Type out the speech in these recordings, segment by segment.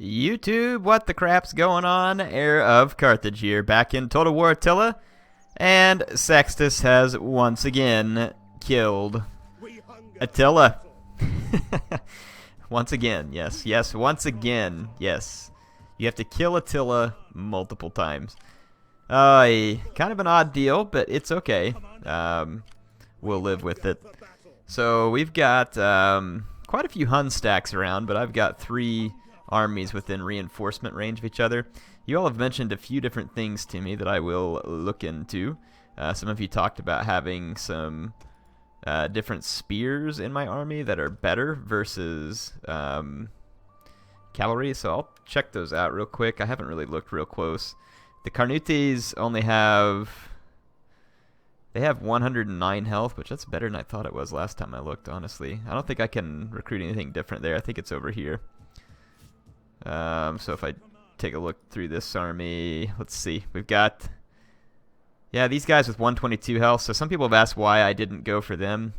YouTube, what the crap's going on? Heir of Carthage here, back in Total War Attila, and Sextus has once again killed Attila. Once again, yes, once again, yes. You have to kill Attila multiple times. Kind of an odd deal, but it's okay. We'll live with it. So we've got quite a few Hun stacks around, but I've got 3 armies within reinforcement range of each other. You all have mentioned a few different things to me that I will look into. Some of you talked about having some different spears in my army that are better versus cavalry, so I'll check those out real quick. I haven't really looked real close. The Carnutes only have 109 health, which that's better than I thought it was last time I looked, honestly. I don't think I can recruit anything different there. I think it's over here. So if I take a look through this army, let's see. We've got, these guys with 122 health. So some people have asked why I didn't go for them.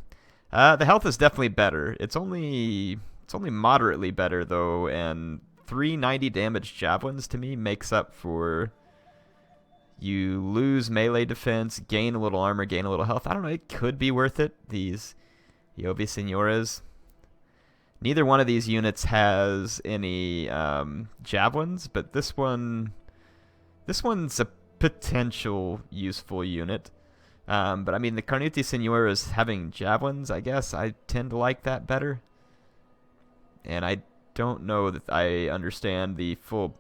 The health is definitely better. It's only moderately better though, and 390 damage javelins to me makes up for. You lose melee defense, gain a little armor, gain a little health. I don't know, it could be worth it, these Jovi Senores. Neither one of these units has any javelins, but this one's a potential useful unit. But I mean, the Carnute Senores having javelins, I guess I tend to like that better. And I don't know that I understand the full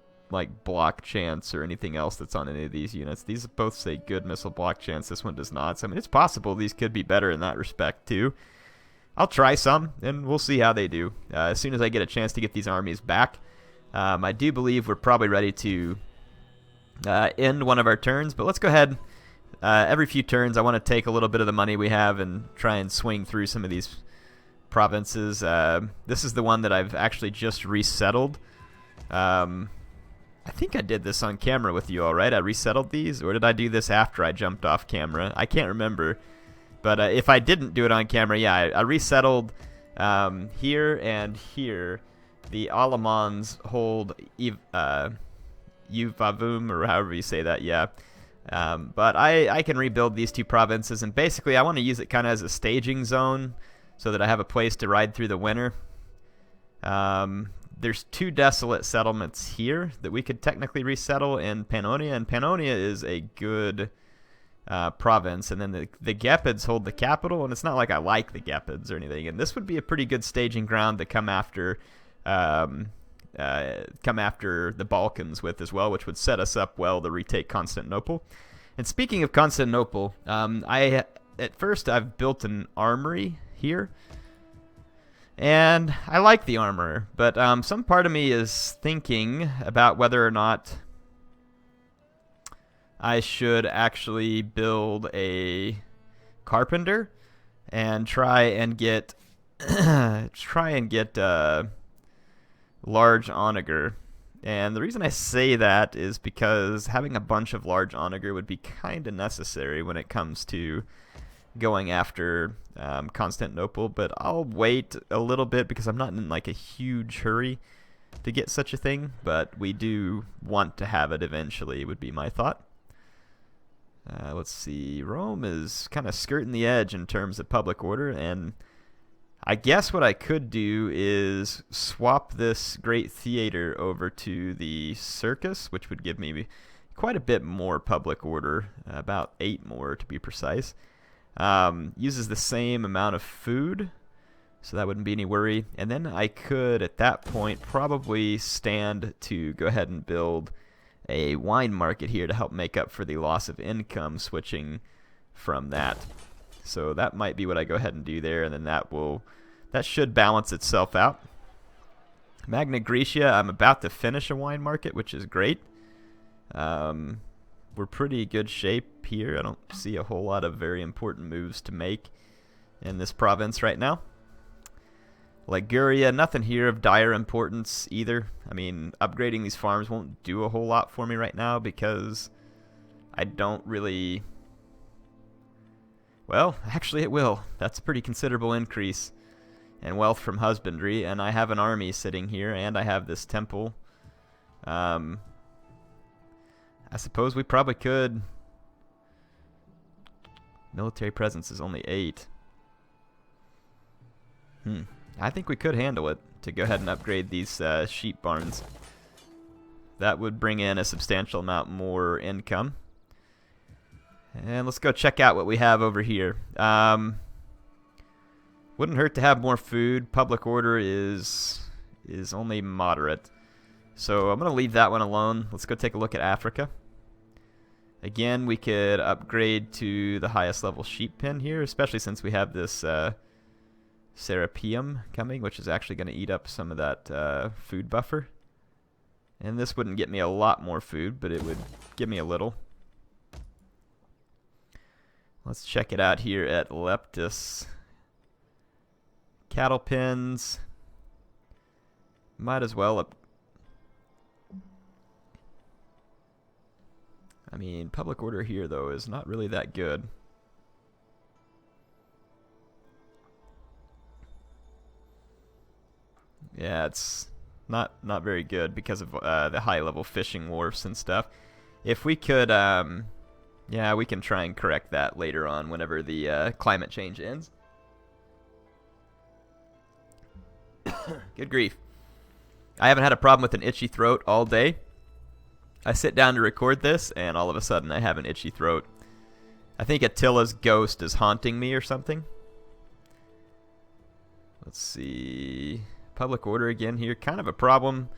block chance or anything else that's on any of these units. These both say good missile block chance. This one does not. So I mean, it's possible these could be better in that respect too. I'll try some, and we'll see how they do. As soon as I get a chance to get these armies back, I do believe we're probably ready to end one of our turns. But let's go ahead. Every few turns, I want to take a little bit of the money we have and try and swing through some of these provinces. This is the one that I've actually just resettled. I think I did this on camera with you all, right? I resettled these, or did I do this after I jumped off camera? I can't remember. But if I didn't do it on camera, I resettled here and here. The Alamans hold Yuvavum, or however you say that, but I can rebuild these 2 provinces, and basically I want to use it kind of as a staging zone so that I have a place to ride through the winter. There's 2 desolate settlements here that we could technically resettle in Pannonia, and Pannonia is a good province, and then the Gepids hold the capital, and it's not like I like the Gepids or anything, and this would be a pretty good staging ground to come after the Balkans with as well, which would set us up well to retake Constantinople. And speaking of Constantinople, at first I've built an armory here, and I like the armor, but some part of me is thinking about whether or not I should actually build a carpenter and try and get large onager. And the reason I say that is because having a bunch of large onager would be kind of necessary when it comes to going after Constantinople, but I'll wait a little bit because I'm not in a huge hurry to get such a thing, but we do want to have it eventually, would be my thought. Let's see, Rome is kind of skirting the edge in terms of public order, and I guess what I could do is swap this great theater over to the circus, which would give me quite a bit more public order, about 8 more to be precise. Uses the same amount of food, so that wouldn't be any worry. And then I could, at that point, probably stand to go ahead and build a wine market here to help make up for the loss of income switching from that. So that might be what I go ahead and do there, and then that should balance itself out. Magna Graecia, I'm about to finish a wine market, which is great. We're pretty good shape here. I don't see a whole lot of very important moves to make in this province right now. Liguria, nothing here of dire importance either. I mean, upgrading these farms won't do a whole lot for me right now because I don't really... Well, actually it will. That's a pretty considerable increase in wealth from husbandry, and I have an army sitting here, and I have this temple I suppose we probably could. Military presence is only 8. I think we could handle it to go ahead and upgrade these sheep barns. That would bring in a substantial amount more income. And let's go check out what we have over here. Wouldn't hurt to have more food. Public order is only moderate. So I'm going to leave that one alone. Let's go take a look at Africa. Again, we could upgrade to the highest level sheep pen here, especially since we have this Serapeum coming, which is actually going to eat up some of that food buffer. And this wouldn't get me a lot more food, but it would give me a little. Let's check it out here at Leptis. Cattle pens. Might as well I mean, public order here, though, is not really that good. Yeah, it's not very good because of the high-level fishing wharfs and stuff. If we could, yeah, we can try and correct that later on whenever the climate change ends. Good grief. I haven't had a problem with an itchy throat all day. I sit down to record this, and all of a sudden I have an itchy throat. I think Attila's ghost is haunting me or something. Let's see. Public order again here. Kind of a problem.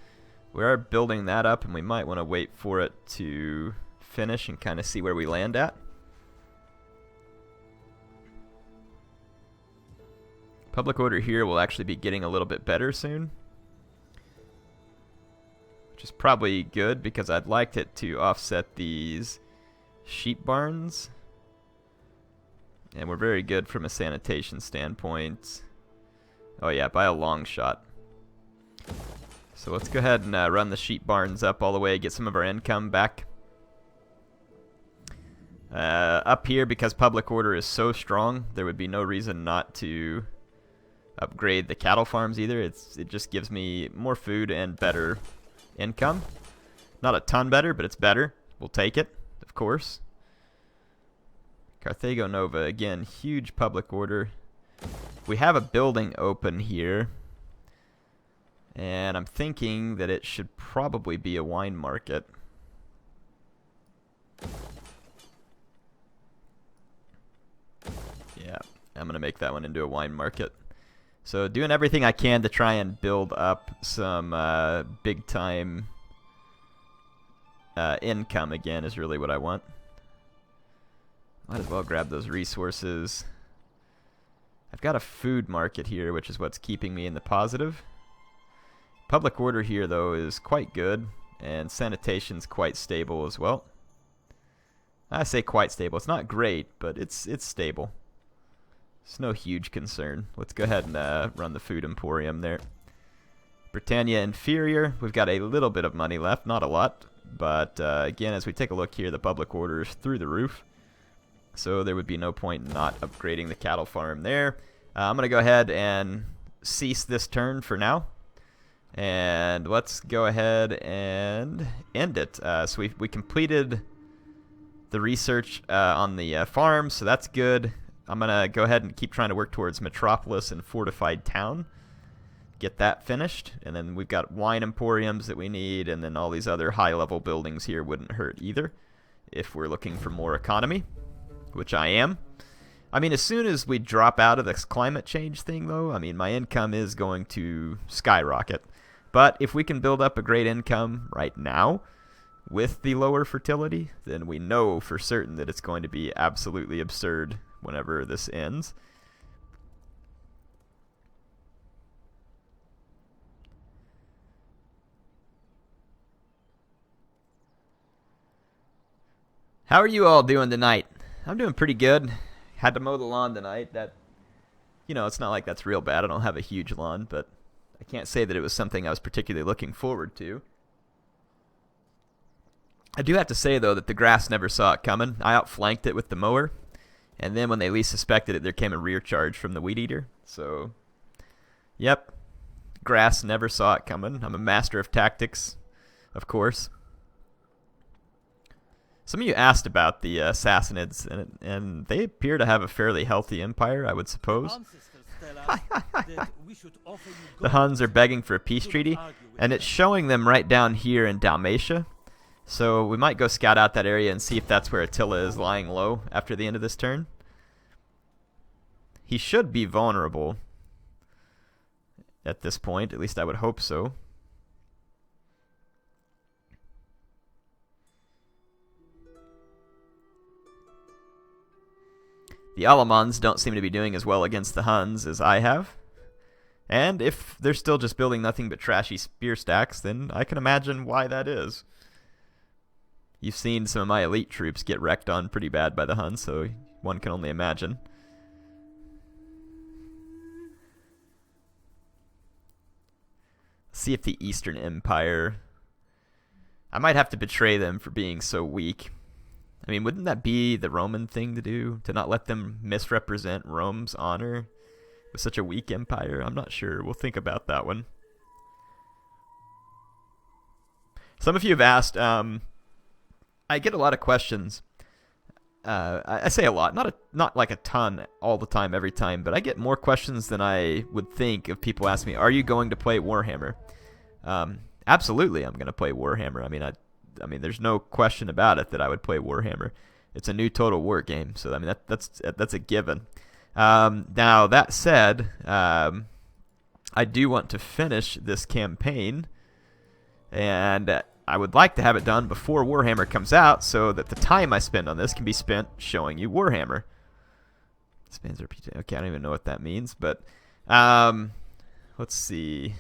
We are building that up, and we might want to wait for it to finish and kind of see where we land at. Public order here will actually be getting a little bit better soon, which is probably good because I'd like it to offset these sheep barns. And we're very good from a sanitation standpoint. Oh yeah, by a long shot. So let's go ahead and run the sheep barns up all the way, get some of our income back. Up here, because public order is so strong, there would be no reason not to upgrade the cattle farms either. It just gives me more food and better income. Not a ton better, but it's better. We'll take it, of course. Carthago Nova, again, huge public order. We have a building open here, and I'm thinking that it should probably be a wine market. Yeah, I'm going to make that one into a wine market. So doing everything I can to try and build up some big-time income again is really what I want. Might as well grab those resources. I've got a food market here, which is what's keeping me in the positive. Public order here, though, is quite good, and sanitation's quite stable as well. I say quite stable. It's not great, but it's stable. It's no huge concern. Let's go ahead and run the food emporium there. Britannia inferior. We've got a little bit of money left, not a lot. But again, as we take a look here, the public order is through the roof. So there would be no point in not upgrading the cattle farm there. I'm going to go ahead and cease this turn for now. And let's go ahead and end it. So we completed the research on the farm, so that's good. I'm going to go ahead and keep trying to work towards Metropolis and Fortified Town. Get that finished. And then we've got wine emporiums that we need, and then all these other high-level buildings here wouldn't hurt either if we're looking for more economy, which I am. I mean, as soon as we drop out of this climate change thing, though, I mean, my income is going to skyrocket. But if we can build up a great income right now with the lower fertility, then we know for certain that it's going to be absolutely absurd whenever this ends. How are you all doing tonight? I'm doing pretty good. Had to mow the lawn tonight. That, you know, it's not like that's real bad. I don't have a huge lawn, but I can't say that it was something I was particularly looking forward to. I do have to say, though, that the grass never saw it coming. I outflanked it with the mower, and then when they least suspected it, there came a rear charge from the weed eater. So, yep, grass never saw it coming. I'm a master of tactics. of course. Some of you asked about the Sassanids, and they appear to have a fairly healthy empire, I would suppose. The Huns are begging for a peace treaty, and it's showing them right down here in Dalmatia. So we might go scout out that area and see if that's where Attila is lying low after the end of this turn. He should be vulnerable at this point, at least I would hope so. The Alamans don't seem to be doing as well against the Huns as I have. And if they're still just building nothing but trashy spear stacks, then I can imagine why that is. You've seen some of my elite troops get wrecked on pretty bad by the Huns, so one can only imagine. See if the Eastern Empire... I might have to betray them for being so weak. I mean, wouldn't that be the Roman thing to do? To not let them misrepresent Rome's honor with such a weak empire? I'm not sure. We'll think about that one. Some of you have asked... I get a lot of questions. I say a lot, not like a ton all the time, every time, but I get more questions than I would think if people ask me, are you going to play Warhammer? Absolutely, I'm going to play Warhammer. I mean, there's no question about it that I would play Warhammer. It's a new Total War game, so I mean that's a given. Now that said, I do want to finish this campaign, and I would like to have it done before Warhammer comes out, so that the time I spend on this can be spent showing you Warhammer. Spans reputation. Okay, I don't even know what that means, but let's see.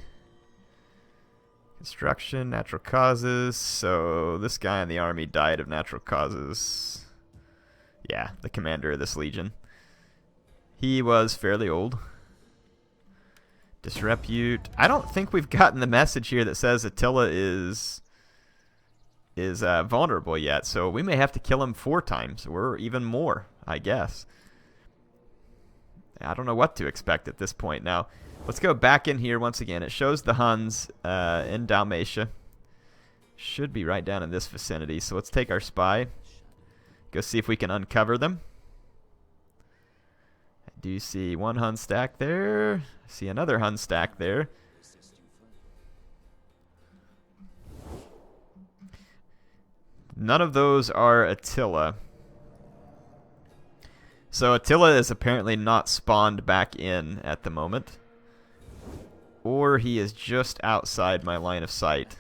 Construction, natural causes. So this guy in the army died of natural causes. Yeah, the commander of this legion. He was fairly old. Disrepute. I don't think we've gotten the message here that says Attila is vulnerable yet, so we may have to kill him 4 times, or even more, I guess. I don't know what to expect at this point. Now, let's go back in here once again. It shows the Huns in Dalmatia. Should be right down in this vicinity, so let's take our spy. Go see if we can uncover them. I do see one Hun stack there. I see another Hun stack there. None of those are Attila. So Attila is apparently not spawned back in at the moment. Or he is just outside my line of sight.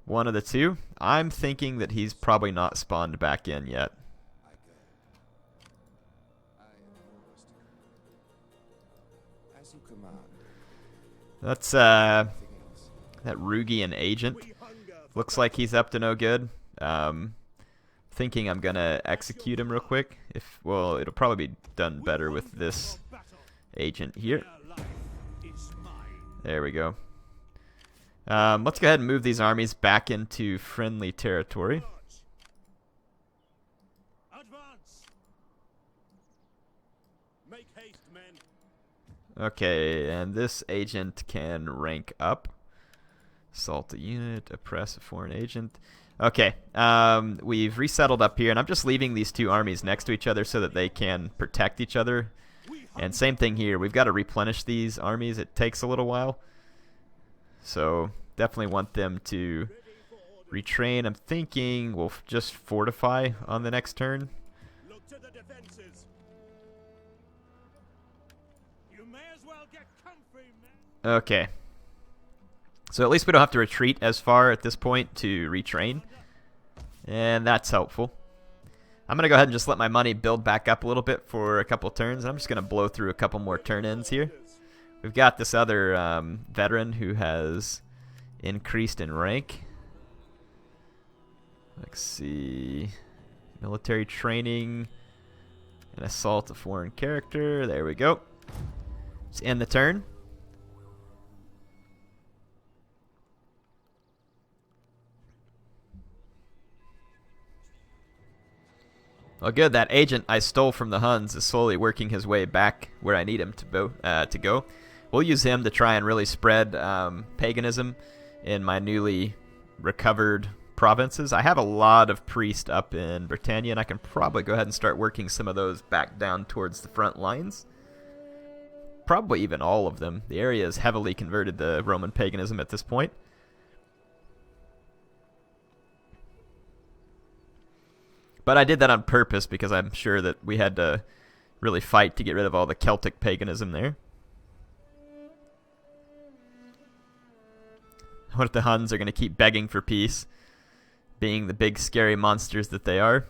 One of the two. I'm thinking that he's probably not spawned back in yet. That's that Rugian agent. Looks like he's up to no good. Thinking I'm gonna execute him real quick. Well, it'll probably be done better with this agent here. There we go. Let's go ahead and move these armies back into friendly territory. Okay, and this agent can rank up. Assault a unit, oppress a foreign agent. Okay, we've resettled up here, and I'm just leaving these two armies next to each other so that they can protect each other. And same thing here. We've got to replenish these armies. It takes a little while. So definitely want them to retrain. I'm thinking we'll just fortify on the next turn. Okay. So at least we don't have to retreat as far at this point to retrain. And that's helpful. I'm going to go ahead and just let my money build back up a little bit for a couple turns. And I'm just going to blow through a couple more turn-ins here. We've got this other veteran who has increased in rank. Let's see. Military training. And assault a foreign character. There we go. Let's end the turn. Well, good. That agent I stole from the Huns is slowly working his way back where I need him to go. We'll use him to try and really spread paganism in my newly recovered provinces. I have a lot of priests up in Britannia, and I can probably go ahead and start working some of those back down towards the front lines. Probably even all of them. The area is heavily converted to Roman paganism at this point. But I did that on purpose because I'm sure that we had to really fight to get rid of all the Celtic paganism there. What if the Huns are going to keep begging for peace, being the big scary monsters that they are?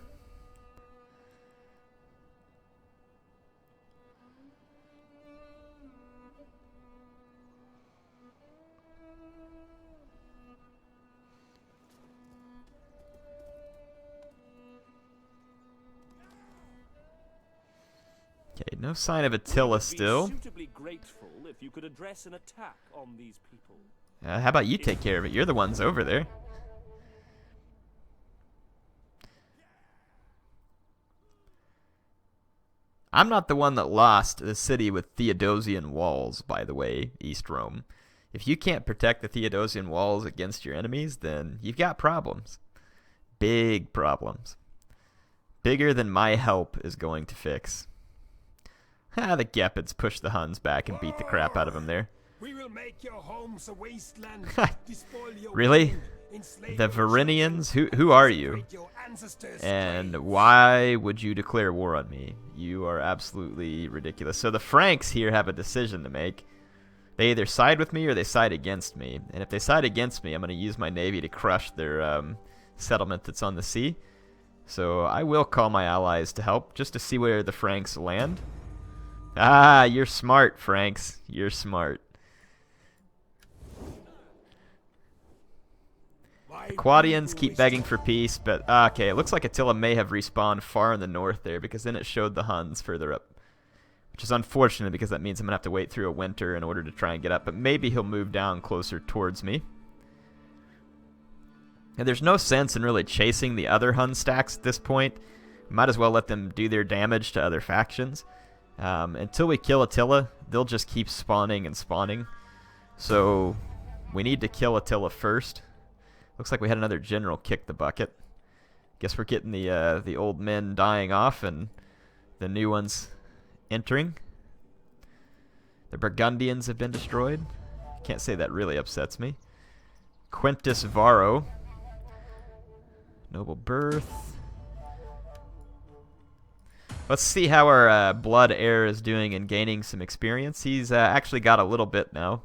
Okay, no sign of Attila still. If you could address an attack on these people. How about you take care of it? You're the ones over there. I'm not the one that lost the city with Theodosian walls, by the way, East Rome. If you can't protect the Theodosian walls against your enemies, then you've got problems. Big problems. Bigger than my help is going to fix. The Gepids push the Huns back and beat the crap out of them there. We will make your homes a wasteland. Really? The Varinians? Who are you? And why would you declare war on me? You are absolutely ridiculous. So the Franks here have a decision to make. They either side with me or they side against me. And if they side against me, I'm going to use my navy to crush their settlement that's on the sea. So I will call my allies to help just to see where the Franks land. Ah, you're smart, Franks. You're smart. The Quadians keep begging for peace, but okay, it looks like Attila may have respawned far in the north there, because then it showed the Huns further up. Which is unfortunate, because that means I'm going to have to wait through a winter in order to try and get up, but maybe he'll move down closer towards me. And there's no sense in really chasing the other Hun stacks at this point. Might as well let them do their damage to other factions. Until we kill Attila, they'll just keep spawning and spawning. So we need to kill Attila first. Looks like we had another general kick the bucket. Guess we're getting the old men dying off and the new ones entering. The Burgundians have been destroyed. Can't say that really upsets me. Quintus Varro. Noble birth. Let's see how our blood heir is doing in gaining some experience. He's actually got a little bit now.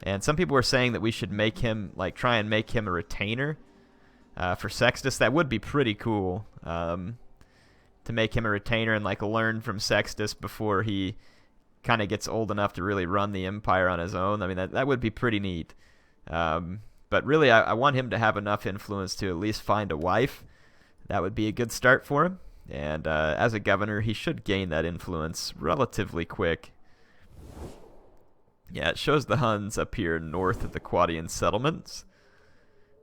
And some people were saying that we should make him, try and make him a retainer for Sextus. That would be pretty cool, to make him a retainer and, learn from Sextus before he kind of gets old enough to really run the empire on his own. I mean, that would be pretty neat. But really, I want him to have enough influence to at least find a wife. That would be a good start for him. And as a governor, he should gain that influence relatively quick. Yeah, it shows the Huns up here north of the Quadian settlements.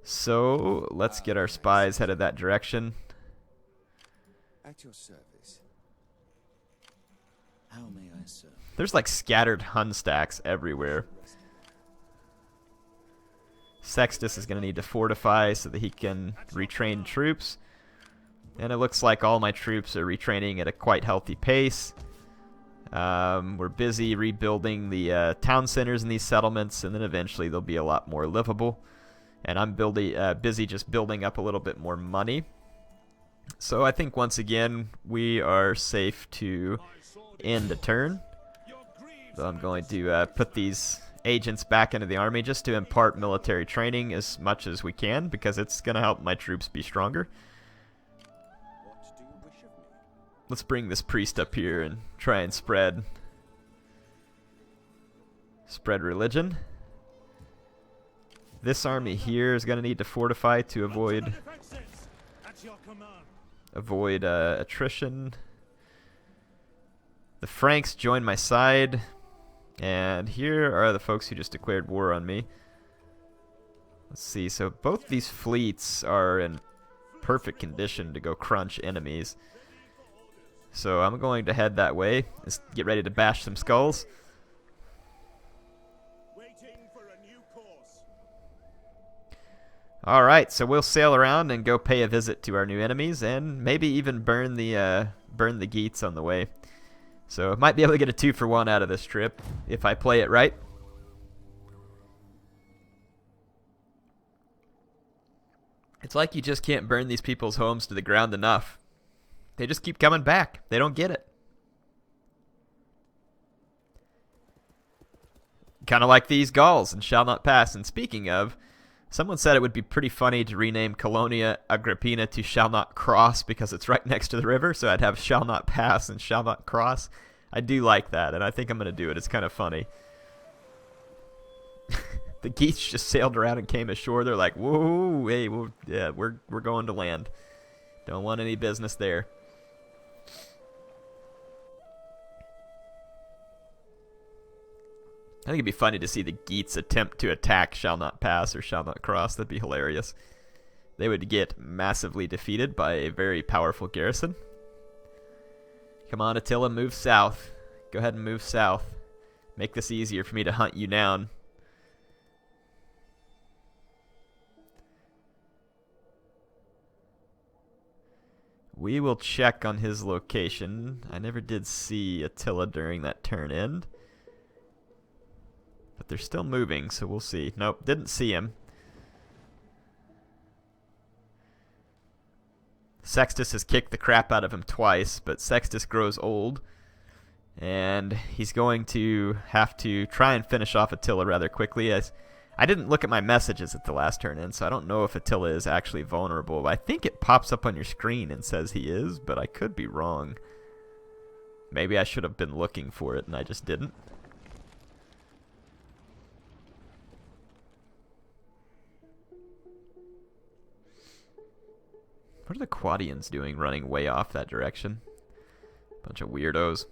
So let's get our spies headed that direction. At your service. How may I serve? There's scattered Hun stacks everywhere. Sextus is going to need to fortify so that he can retrain troops. And it looks like all my troops are retraining at a quite healthy pace. We're busy rebuilding the town centers in these settlements, and then eventually they'll be a lot more livable. And I'm busy just building up a little bit more money. So I think once again we are safe to end a turn. So I'm going to put these agents back into the army just to impart military training as much as we can, because it's going to help my troops be stronger. Let's bring this priest up here and try and spread religion. This army here is going to need to fortify to avoid attrition. The Franks join my side, and here are the folks who just declared war on me. Let's see, so both these fleets are in perfect condition to go crunch enemies. So I'm going to head that way. Let's get ready to bash some skulls. Alright, so we'll sail around and go pay a visit to our new enemies, and maybe even burn the Geats on the way. So might be able to get a 2-for-1 out of this trip, if I play it right. It's like you just can't burn these people's homes to the ground enough. They just keep coming back. They don't get it. Kind of like these Gauls and Shall Not Pass. And speaking of, someone said it would be pretty funny to rename Colonia Agrippina to Shall Not Cross because it's right next to the river, so I'd have Shall Not Pass and Shall Not Cross. I do like that, and I think I'm going to do it. It's kind of funny. The Geats just sailed around and came ashore. They're like, whoa, hey, yeah, we're going to land. Don't want any business there. I think it'd be funny to see the Geats attempt to attack Shall Not Pass or Shall Not Cross. That'd be hilarious. They would get massively defeated by a very powerful garrison. Come on, Attila, move south. Go ahead and move south. Make this easier for me to hunt you down. We will check on his location. I never did see Attila during that turn end. But they're still moving, so we'll see. Nope, didn't see him. Sextus has kicked the crap out of him twice, but Sextus grows old. And he's going to have to try and finish off Attila rather quickly. I didn't look at my messages at the last turn in, so I don't know if Attila is actually vulnerable. I think it pops up on your screen and says he is, but I could be wrong. Maybe I should have been looking for it and I just didn't. What are the Quadians doing running way off that direction? Bunch of weirdos.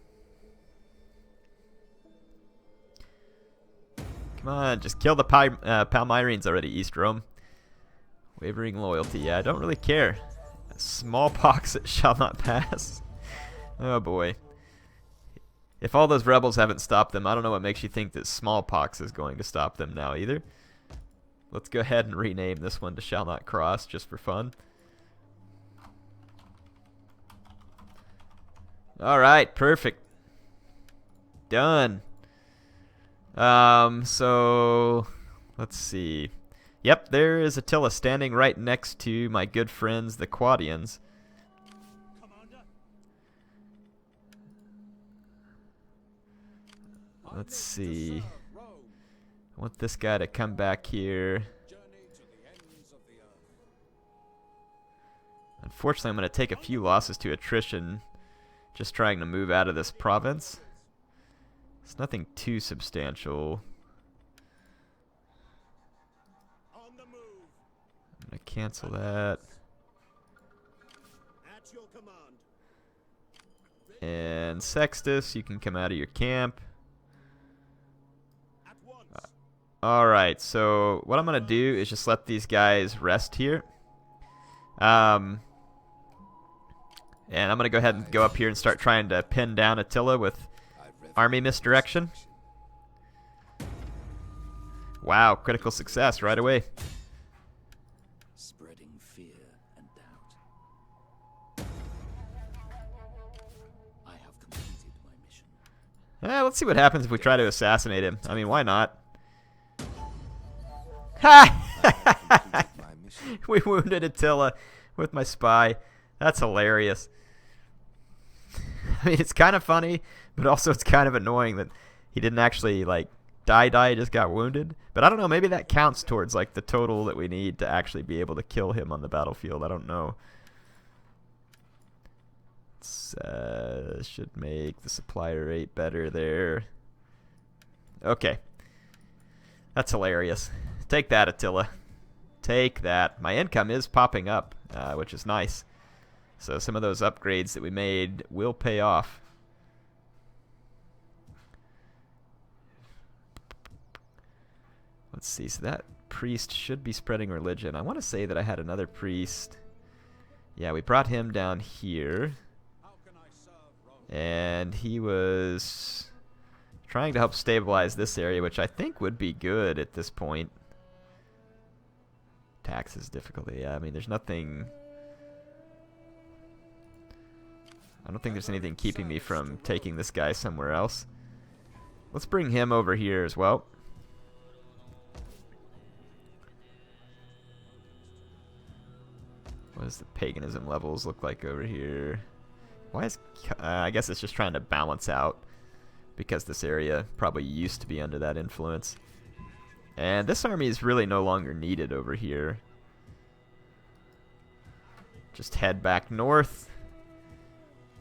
Come on, just kill the Palmyrines already, East Rome. Wavering loyalty. Yeah, I don't really care. Smallpox it shall not pass. Oh boy. If all those rebels haven't stopped them, I don't know what makes you think that smallpox is going to stop them now either. Let's go ahead and rename this one to Shall Not Cross just for fun. Alright, perfect. Done. So let's see. Yep, there is Attila standing right next to my good friends, the Quadians. Let's see. I want this guy to come back here. Unfortunately, I'm going to take a few losses to attrition, just trying to move out of this province. It's nothing too substantial. I'm going to cancel that. And Sextus, you can come out of your camp. Alright, so what I'm going to do is just let these guys rest here. And I'm going to go ahead and go up here and start trying to pin down Attila with army misdirection. Wow, critical success right away. Spreading fear and doubt. I have completed my mission. Let's see what happens if we try to assassinate him. I mean, why not? Ha! We wounded Attila with my spy. That's hilarious. I mean, it's kind of funny, but also it's kind of annoying that he didn't actually, like, die, he just got wounded. But I don't know, maybe that counts towards, like, the total that we need to actually be able to kill him on the battlefield. I don't know. Should make the supplier rate better there. Okay. That's hilarious. Take that, Attila. Take that. My income is popping up, which is nice. So some of those upgrades that we made will pay off. Let's see. So that priest should be spreading religion. I want to say that I had another priest. Yeah, we brought him down here. And he was trying to help stabilize this area, which I think would be good at this point. Taxes, difficulty. Yeah, I mean, there's nothing... I don't think there's anything keeping me from taking this guy somewhere else. Let's bring him over here as well. What does the paganism levels look like over here? Why is... I guess it's just trying to balance out, because this area probably used to be under that influence. And this army is really no longer needed over here. Just head back north.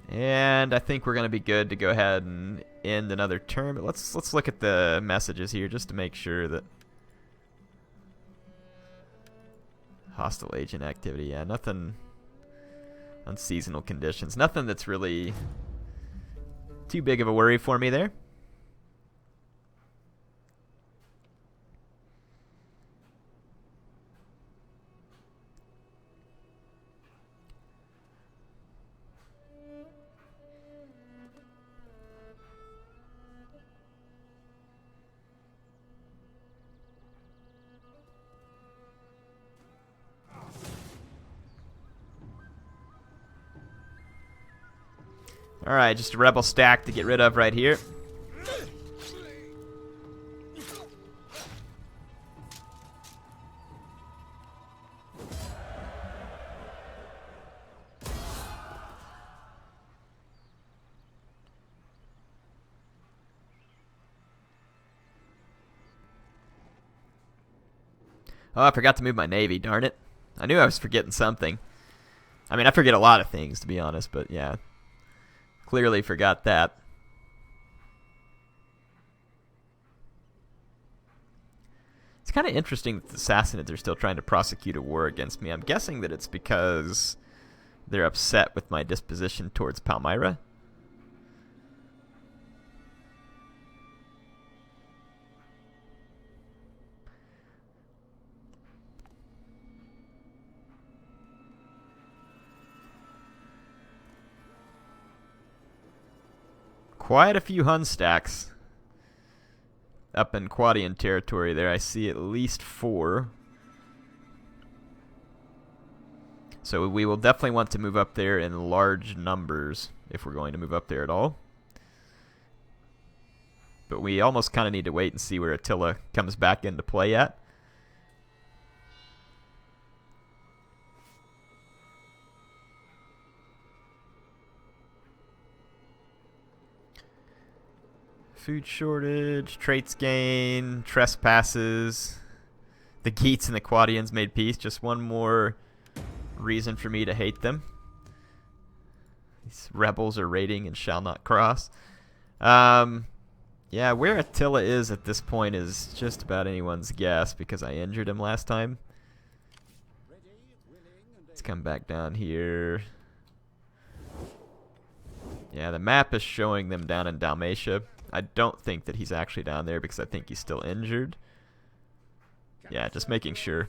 And I think we're going to be good to go ahead and end another turn. But let's look at the messages here just to make sure that... Hostile agent activity. Yeah, nothing... Unseasonal conditions. Nothing that's really too big of a worry for me there. Alright, just a rebel stack to get rid of right here. Oh, I forgot to move my navy, darn it. I knew I was forgetting something. I mean, I forget a lot of things, to be honest, but yeah. Clearly forgot that. It's kind of interesting that the Sassanids are still trying to prosecute a war against me. I'm guessing that it's because they're upset with my disposition towards Palmyra. Quite a few Hun stacks up in Quadian territory there. I see at least 4. So we will definitely want to move up there in large numbers if we're going to move up there at all. But we almost kind of need to wait and see where Attila comes back into play at. Food shortage, traits gain, trespasses. The Geats and the Quadians made peace. Just one more reason for me to hate them. These rebels are raiding and shall not cross. Yeah, where Attila is at this point is just about anyone's guess because I injured him last time. Let's come back down here. Yeah, the map is showing them down in Dalmatia. I don't think that he's actually down there because I think he's still injured. Yeah, just making sure.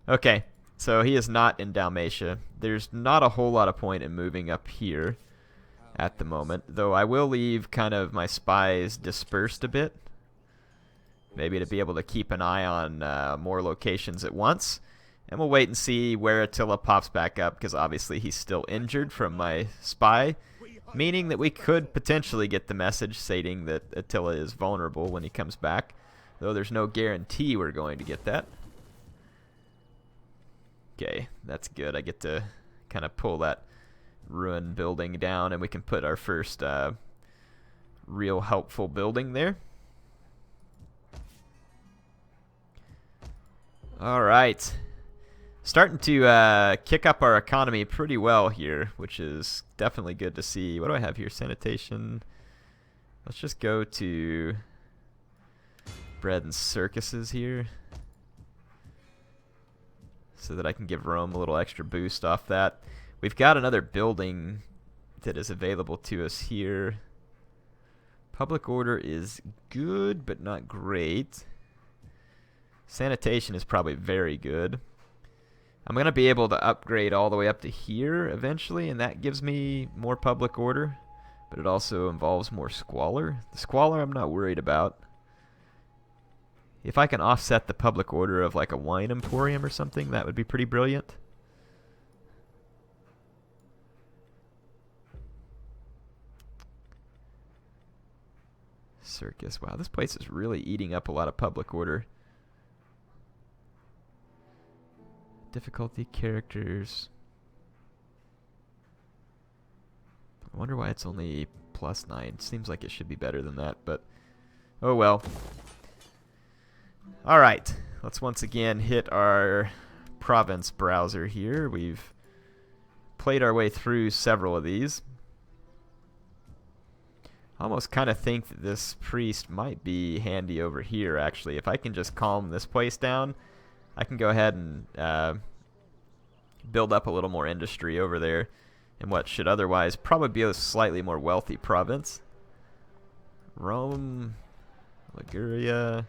Okay, so he is not in Dalmatia. There's not a whole lot of point in moving up here at the moment, though I will leave kind of my spies dispersed a bit. Maybe to be able to keep an eye on more locations at once. And we'll wait and see where Attila pops back up because obviously he's still injured from my spy. Meaning that we could potentially get the message stating that Attila is vulnerable when he comes back. Though there's no guarantee we're going to get that. Okay, that's good. I get to kind of pull that ruined building down and we can put our first real helpful building there. Alright. Starting to kick up our economy pretty well here, which is definitely good to see. What do I have here? Sanitation. Let's just go to bread and circuses here so that I can give Rome a little extra boost off that. We've got another building that is available to us here. Public order is good, but not great. Sanitation is probably very good. I'm going to be able to upgrade all the way up to here eventually, and that gives me more public order, but it also involves more squalor. The squalor I'm not worried about. If I can offset the public order of like a wine emporium or something, that would be pretty brilliant. Circus. Wow, this place is really eating up a lot of public order. Difficulty characters. I wonder why it's only +9. Seems like it should be better than that, but oh well. Alright, let's once again hit our province browser here. We've played our way through several of these. I almost kind of think that this priest might be handy over here, actually. If I can just calm this place down, I can go ahead and build up a little more industry over there in what should otherwise probably be a slightly more wealthy province. Rome, Liguria,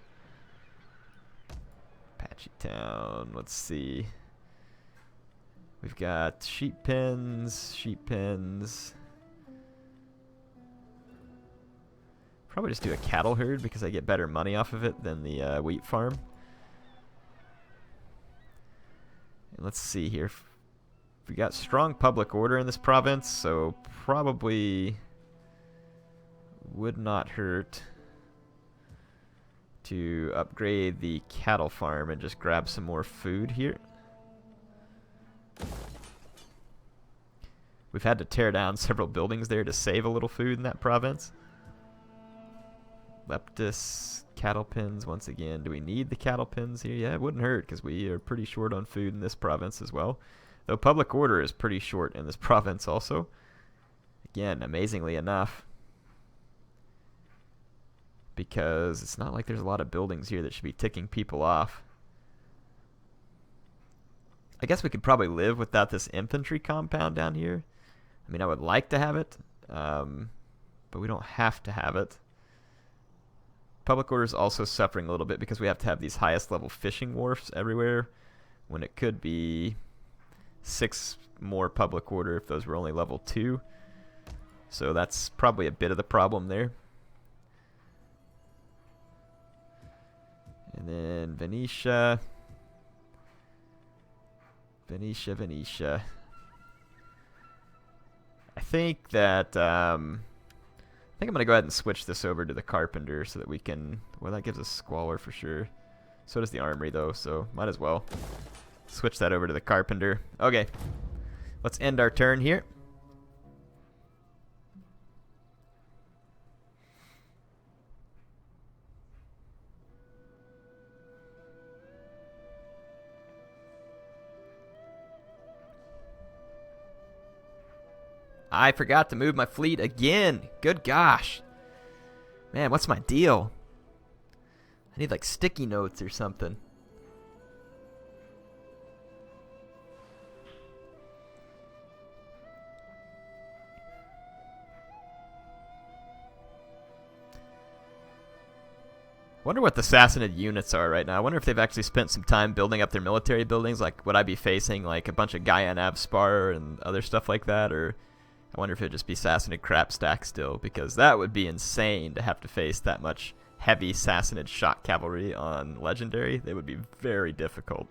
Apache Town, let's see. We've got sheep pens, Probably just do a cattle herd because I get better money off of it than the wheat farm. And let's see here. We got strong public order in this province, so probably would not hurt to upgrade the cattle farm and just grab some more food here. We've had to tear down several buildings there to save a little food in that province. Leptis, cattle pens once again. Do we need the cattle pens here? Yeah, it wouldn't hurt because we are pretty short on food in this province as well. Though public order is pretty short in this province also. Again, amazingly enough. Because it's not like there's a lot of buildings here that should be ticking people off. I guess we could probably live without this infantry compound down here. I mean, I would like to have it, but we don't have to have it. Public order is also suffering a little bit because we have to have these highest level fishing wharfs everywhere when it could be 6 more public order if those were only level 2. So that's probably a bit of the problem there. And then Venetia. I think that I think I'm going to go ahead and switch this over to the carpenter so that we can... Well, that gives us squalor for sure. So does the armory, though, so might as well switch that over to the carpenter. Okay, let's end our turn here. I forgot to move my fleet again. Good gosh. Man, what's my deal? I need like sticky notes or something. Wonder what the Sassanid units are right now. I wonder if they've actually spent some time building up their military buildings. Like, would I be facing like a bunch of Gaia Navspar and other stuff like that, or... I wonder if it'd just be Sassanid crap stack still, because that would be insane to have to face that much heavy Sassanid shock cavalry on Legendary. They would be very difficult.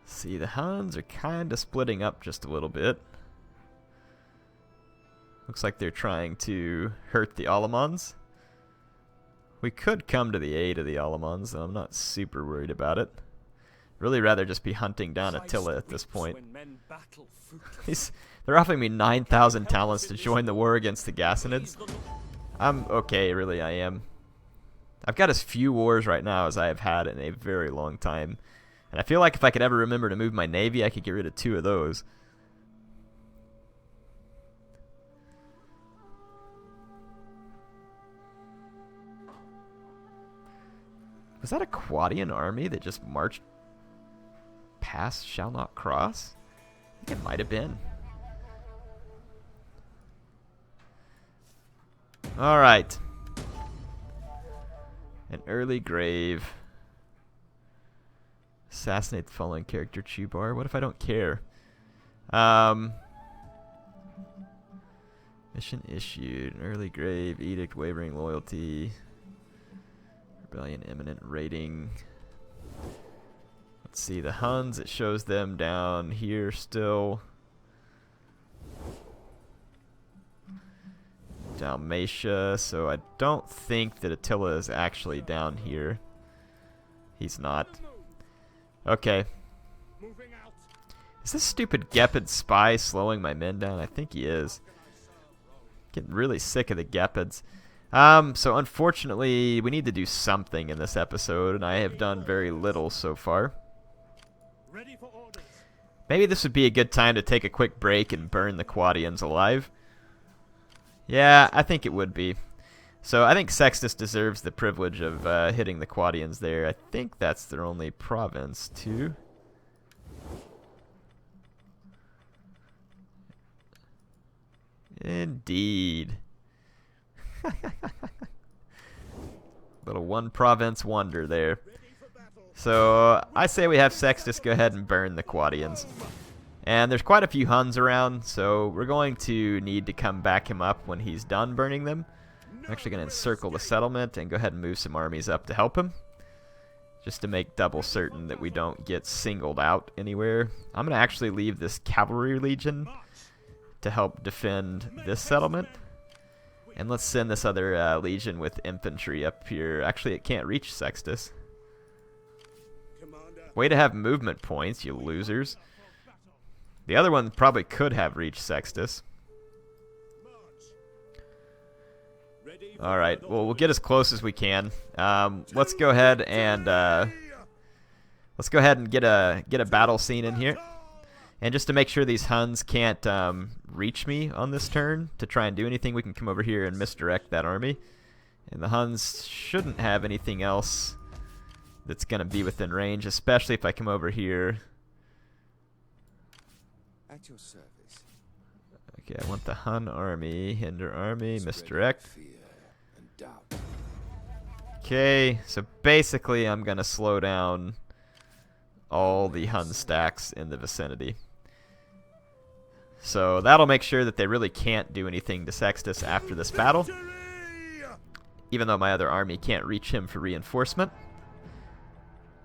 See, the Huns are kind of splitting up just a little bit. Looks like they're trying to hurt the Alamans. We could come to the aid of the Alamans, though I'm not super worried about it. Really rather just be hunting down Attila at this point. They're offering me 9,000 talents to join the war against the Gassanids. I'm okay, really, I am. I've got as few wars right now as I have had in a very long time. And I feel like if I could ever remember to move my navy, I could get rid of 2 of those. Was that a Quadian army that just marched past shall not cross? I think it might have been. Alright. An early grave. Assassinate the following character, Chubar. What if I don't care? Mission issued. An early grave. Edict. Wavering loyalty. Rebellion imminent. Raiding. Let's see. The Huns. It shows them down here still. Dalmatia. So I don't think that Attila is actually down here. He's not. Okay. Is this stupid Gepid spy slowing my men down? I think he is. Getting really sick of the Gepids. So unfortunately, we need to do something in this episode, and I have done very little so far. Maybe this would be a good time to take a quick break and burn the Quadians alive. Yeah, I think it would be. So I think Sextus deserves the privilege of hitting the Quadians there. I think that's their only province, too. Indeed. Little one province wonder there. So I say we have Sextus go ahead and burn the Quadians. And there's quite a few Huns around, so we're going to need to come back him up when he's done burning them. I'm actually going to encircle the settlement and go ahead and move some armies up to help him. Just to make double certain that we don't get singled out anywhere. I'm going to actually leave this cavalry legion to help defend this settlement. And let's send this other legion with infantry up here. Actually, it can't reach Sextus. Way to have movement points, you losers. The other one probably could have reached Sextus. Alright, well, we'll get as close as we can. Let's go ahead and get a battle scene in here. And just to make sure these Huns can't reach me on this turn to try and do anything, we can come over here and misdirect that army. And the Huns shouldn't have anything else that's going to be within range, especially if I come over here. At your service. Okay, I want the Hun army, hinder army, misdirect. Fear and doubt. Okay, so basically I'm going to slow down all the Hun stacks in the vicinity. So that'll make sure that they really can't do anything to Sextus after this battle, even though my other army can't reach him for reinforcement.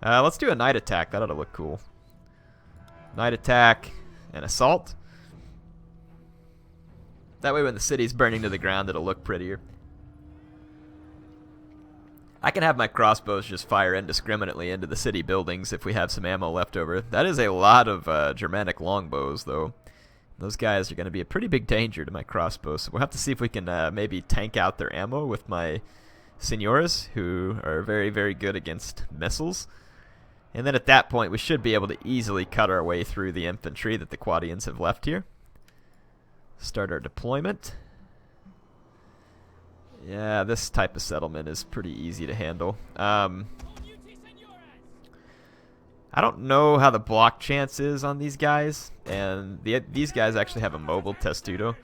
Let's do a night attack. That ought to look cool. Night attack and assault. That way when the city's burning to the ground, it'll look prettier. I can have my crossbows just fire indiscriminately into the city buildings if we have some ammo left over. That is a lot of Germanic longbows, though. Those guys are going to be a pretty big danger to my crossbows. So we'll have to see if we can maybe tank out their ammo with my Signoras, who are very, very good against missiles. And then at that point, we should be able to easily cut our way through the infantry that the Quadians have left here. Start our deployment. Yeah, this type of settlement is pretty easy to handle. I don't know how the block chance is on these guys, and these guys actually have a mobile testudo,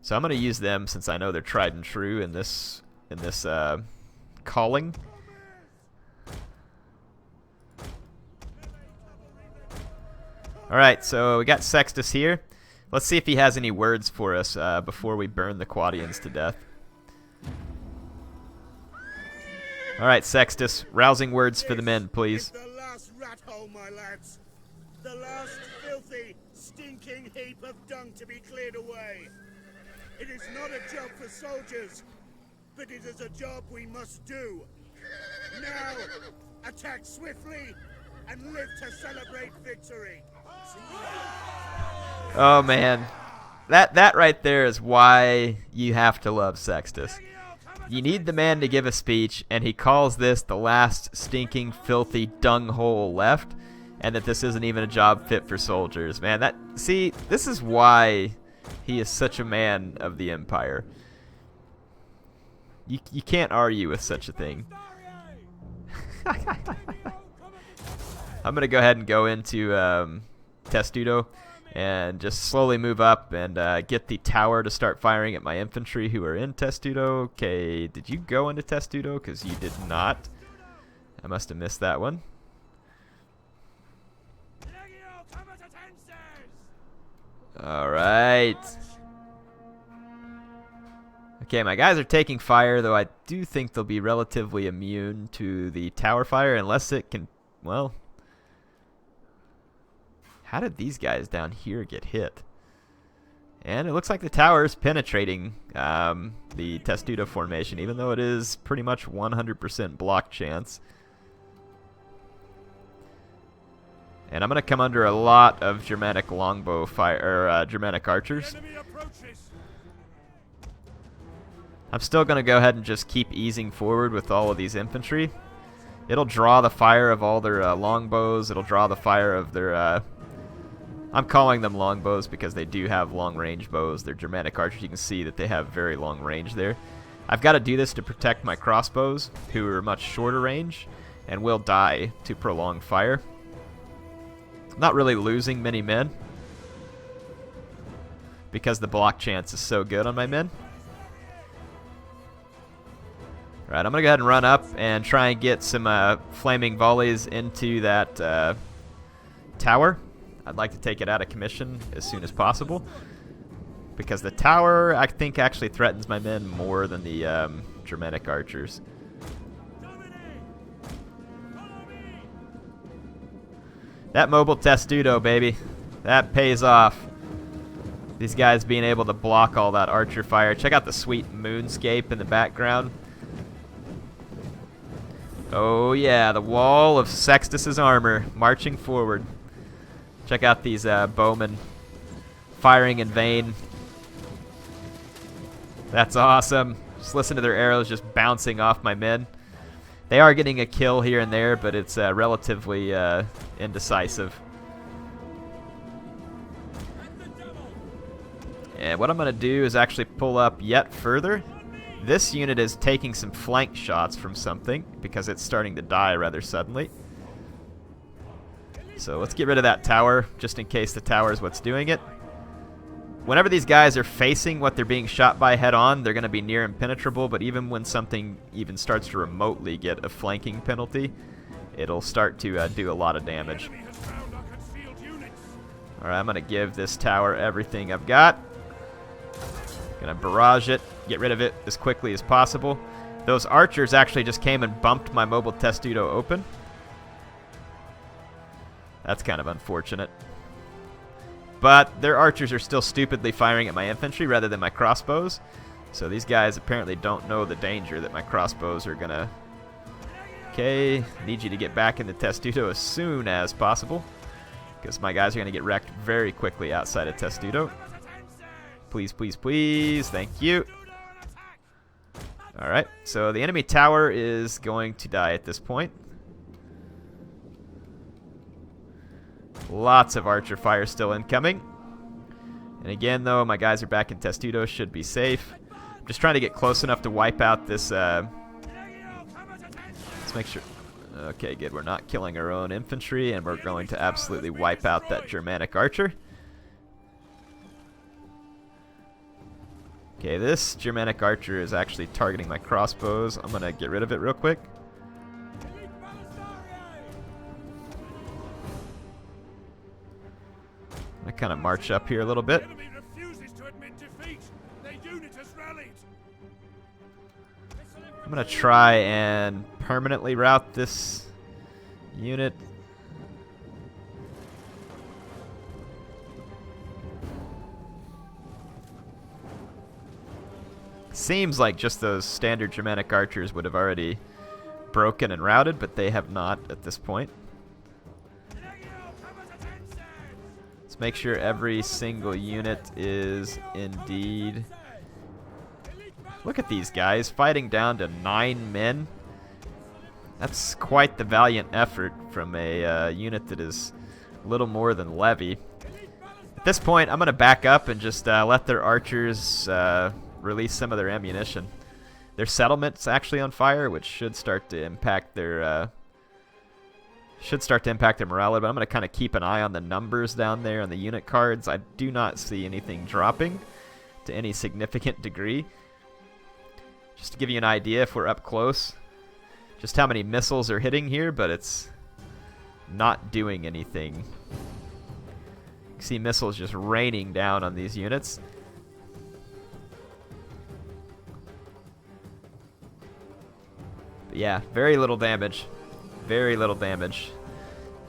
so I'm going to use them since I know they're tried and true in this calling. All right, so we got Sextus here. Let's see if he has any words for us before we burn the Quadians to death. All right, Sextus, rousing words for the men, please. The last rat hole, my lads. The last filthy, stinking heap of dung to be cleared away. It is not a job for soldiers, but it is a job we must do. Now, attack swiftly and live to celebrate victory. Oh man, that right there is why you have to love Sextus. You need the man to give a speech, and he calls this the last stinking, filthy dung hole left, and that this isn't even a job fit for soldiers. Man, see, this is why he is such a man of the Empire. You can't argue with such a thing. I'm going to go ahead and go into Testudo and just slowly move up and get the tower to start firing at my infantry who are in Testudo. Okay, did you go into Testudo? Because you did not. I must have missed that one. Alright. Okay, my guys are taking fire, though I do think they'll be relatively immune to the tower fire unless it can, well, how did these guys down here get hit? And it looks like the tower is penetrating the Testudo formation, even though it is pretty much 100% block chance. And I'm going to come under a lot of Germanic longbow fire, or Germanic archers. I'm still going to go ahead and just keep easing forward with all of these infantry. It'll draw the fire of all their longbows. It'll draw the fire of their... I'm calling them longbows because they do have long-range bows. They're Germanic archers. You can see that they have very long range there. I've got to do this to protect my crossbows, who are much shorter range, and will die to prolonged fire. Not really losing many men because the block chance is so good on my men. Alright, I'm going to go ahead and run up and try and get some flaming volleys into that tower. I'd like to take it out of commission as soon as possible because the tower, I think, actually threatens my men more than the Germanic archers. That mobile Testudo, baby. That pays off. These guys being able to block all that archer fire. Check out the sweet moonscape in the background. Oh yeah, the wall of Sextus's armor marching forward. Check out these bowmen firing in vain. That's awesome. Just listen to their arrows just bouncing off my men. They are getting a kill here and there, but it's relatively indecisive. And what I'm going to do is actually pull up yet further. This unit is taking some flank shots from something because it's starting to die rather suddenly. So let's get rid of that tower, just in case the tower is what's doing it. Whenever these guys are facing what they're being shot by head-on, they're going to be near impenetrable, but even when something even starts to remotely get a flanking penalty, it'll start to do a lot of damage. Alright, I'm going to give this tower everything I've got. Going to barrage it, get rid of it as quickly as possible. Those archers actually just came and bumped my mobile Testudo open. That's kind of unfortunate. But their archers are still stupidly firing at my infantry rather than my crossbows. So these guys apparently don't know the danger that my crossbows are going to... Okay, need you to get back in the Testudo as soon as possible, because my guys are going to get wrecked very quickly outside of Testudo. Please, please, please. Thank you. Alright, so the enemy tower is going to die at this point. Lots of archer fire still incoming. And again, though, my guys are back in Testudo. Should be safe. I'm just trying to get close enough to wipe out this... Let's make sure... Okay, good. We're not killing our own infantry, and we're going to absolutely wipe out that Germanic archer. Okay, this Germanic archer is actually targeting my crossbows. I'm going to get rid of it real quick. I kind of march up here a little bit. I'm going to try and permanently route this unit. Seems like just those standard Germanic archers would have already broken and routed, but they have not at this point. Let's make sure every single unit is indeed... Look at these guys fighting down to 9 men. That's quite the valiant effort from a unit that is little more than levy. At this point, I'm going to back up and just let their archers release some of their ammunition. Their settlement's actually on fire, which should start to impact their morale. But I'm going to kind of keep an eye on the numbers down there on the unit cards. I do not see anything dropping to any significant degree. Just to give you an idea, if we're up close, just how many missiles are hitting here, but it's not doing anything. You can see missiles just raining down on these units. Yeah, very little damage. Very little damage.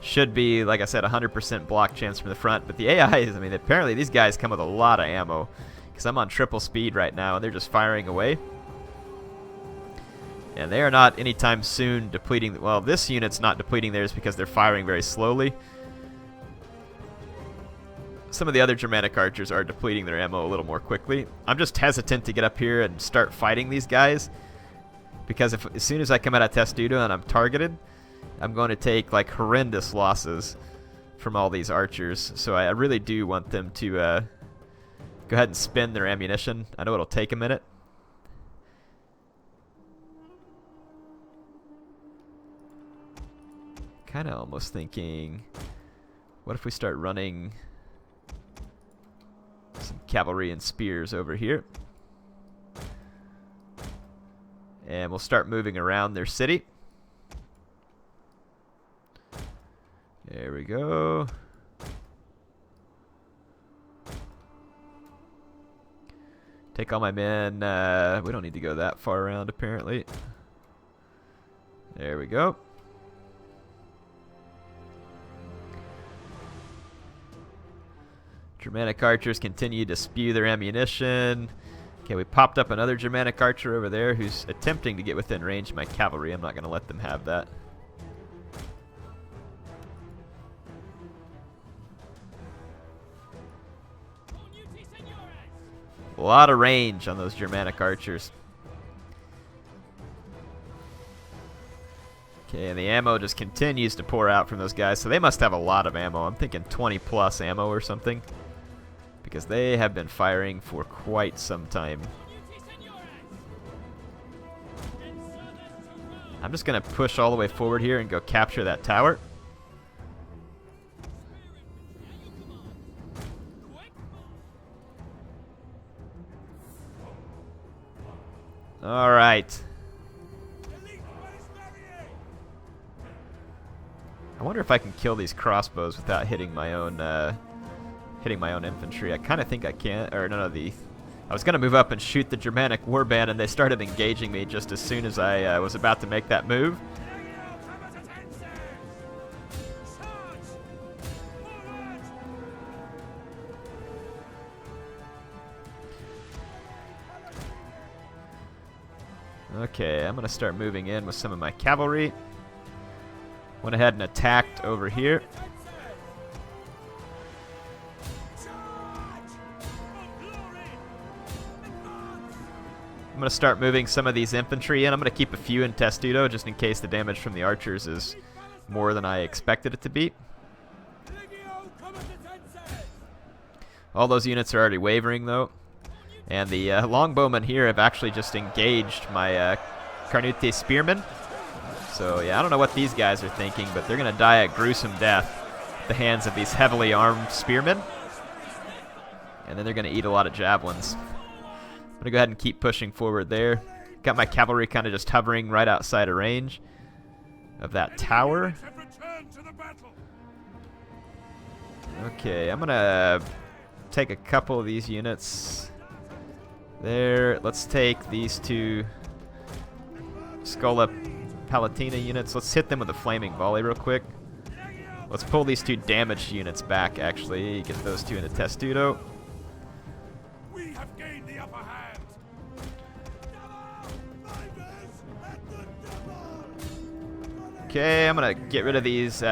Should be, like I said, 100% block chance from the front. But the AIs, I mean, apparently these guys come with a lot of ammo. Because I'm on triple speed right now, and they're just firing away. And they are not anytime soon depleting. Well, this unit's not depleting theirs because they're firing very slowly. Some of the other Germanic archers are depleting their ammo a little more quickly. I'm just hesitant to get up here and start fighting these guys. Because as soon as I come out of Testudo and I'm targeted, I'm going to take like horrendous losses from all these archers. So I really do want them to go ahead and spend their ammunition. I know it'll take a minute. Kind of almost thinking, what if we start running some cavalry and spears over here? And we'll start moving around their city. There we go. Take all my men. We don't need to go that far around, apparently. There we go. Germanic archers continue to spew their ammunition. Okay, we popped up another Germanic archer over there who's attempting to get within range of my cavalry. I'm not going to let them have that. A lot of range on those Germanic archers. Okay, and the ammo just continues to pour out from those guys, so they must have a lot of ammo. I'm thinking 20 plus ammo or something, because they have been firing for quite some time. I'm just going to push all the way forward here and go capture that tower. All right. I wonder if I can kill these crossbows without hitting my own infantry. I kind of think I can. Or no, I was going to move up and shoot the Germanic warband, and they started engaging me just as soon as I was about to make that move. Okay, I'm going to start moving in with some of my cavalry. Went ahead and attacked over here. I'm going to start moving some of these infantry in. I'm going to keep a few in Testudo just in case the damage from the archers is more than I expected it to be. All those units are already wavering though. And the longbowmen here have actually just engaged my Carnute spearmen. So yeah, I don't know what these guys are thinking, but they're going to die a gruesome death at the hands of these heavily armed spearmen. And then they're going to eat a lot of javelins. I'm going to go ahead and keep pushing forward there. Got my cavalry kind of just hovering right outside of range of that tower. Okay, I'm going to take a couple of these units there. Let's take these two Scola Palatina units. Let's hit them with a flaming volley real quick. Let's pull these two damaged units back, actually. Get those two into Testudo. We have gained the upper hand. Okay, I'm going to get rid of these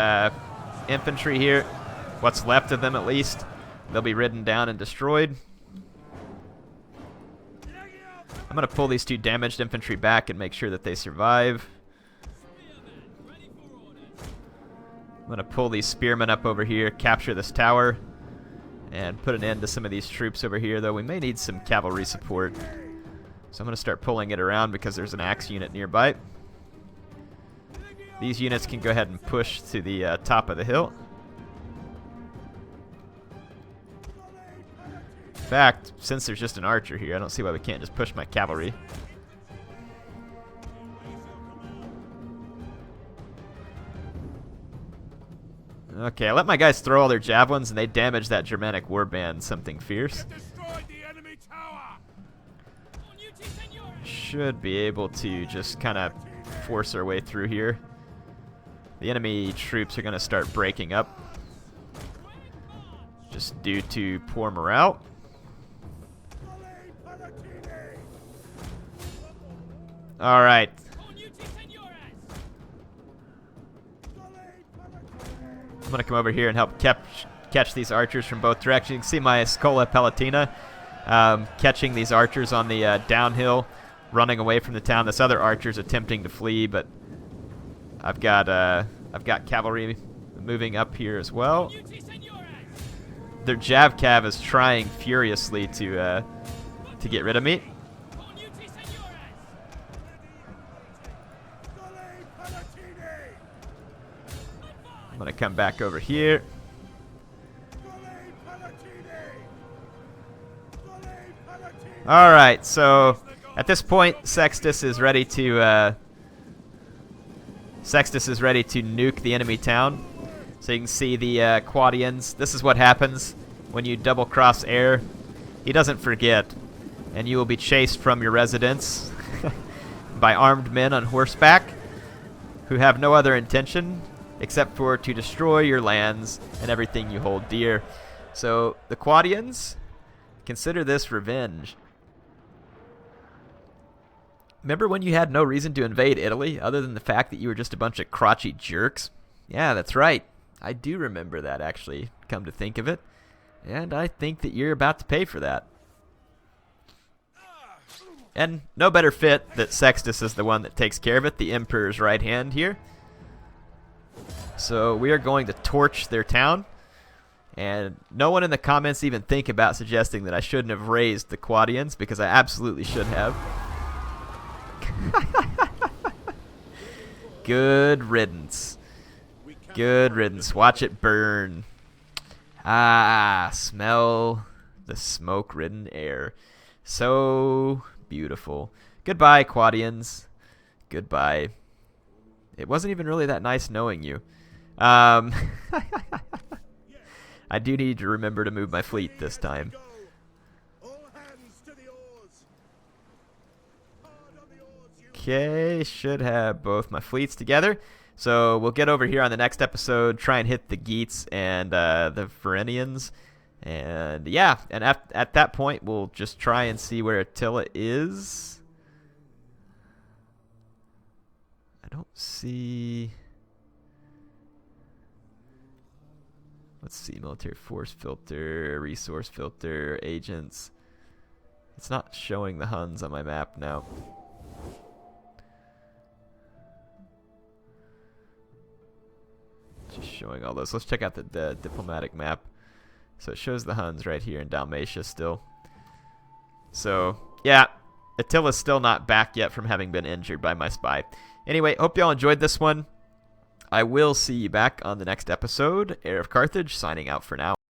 infantry here. What's left of them, at least. They'll be ridden down and destroyed. I'm going to pull these two damaged infantry back and make sure that they survive. I'm going to pull these spearmen up over here, capture this tower, and put an end to some of these troops over here, though we may need some cavalry support. So I'm going to start pulling it around because there's an axe unit nearby. These units can go ahead and push to the top of the hill. In fact, since there's just an archer here, I don't see why we can't just push my cavalry. Okay, I let my guys throw all their javelins, and they damaged that Germanic warband something fierce. Should be able to just kind of force our way through here. The enemy troops are going to start breaking up, just due to poor morale. Alright. I'm going to come over here and help catch these archers from both directions. You can see my Scola Palatina catching these archers on the downhill, running away from the town. This other archer's attempting to flee, but I've got cavalry moving up here as well. Their Jav Cav is trying furiously to get rid of me. I'm gonna come back over here. All right, so at this point, Sextus is ready to nuke the enemy town. So you can see the Quadians. This is what happens when you double cross air. He doesn't forget, and you will be chased from your residence by armed men on horseback who have no other intention except for to destroy your lands and everything you hold dear. So the Quadians, consider this revenge. Remember when you had no reason to invade Italy other than the fact that you were just a bunch of crotchy jerks? Yeah, that's right. I do remember that, actually, come to think of it. And I think that you're about to pay for that. And no better fit that Sextus is the one that takes care of it, the Emperor's right hand here. So we are going to torch their town. And no one in the comments even think about suggesting that I shouldn't have raised the Quadians, because I absolutely should have. Good riddance. Good riddance. Watch it burn. Ah, smell the smoke-ridden air. So beautiful. Goodbye, Quadians. Goodbye. It wasn't even really that nice knowing you. I do need to remember to move my fleet this time. Okay, should have both my fleets together. So we'll get over here on the next episode, try and hit the Geats and the Varennians. And yeah, and at that point, we'll just try and see where Attila is. I don't see... Let's see, military force filter, resource filter, agents. It's not showing the Huns on my map now. Just showing all those. Let's check out the diplomatic map. So it shows the Huns right here in Dalmatia still. So, yeah, Attila's still not back yet from having been injured by my spy. Anyway, hope y'all enjoyed this one. I will see you back on the next episode. HeirofCarthage signing out for now.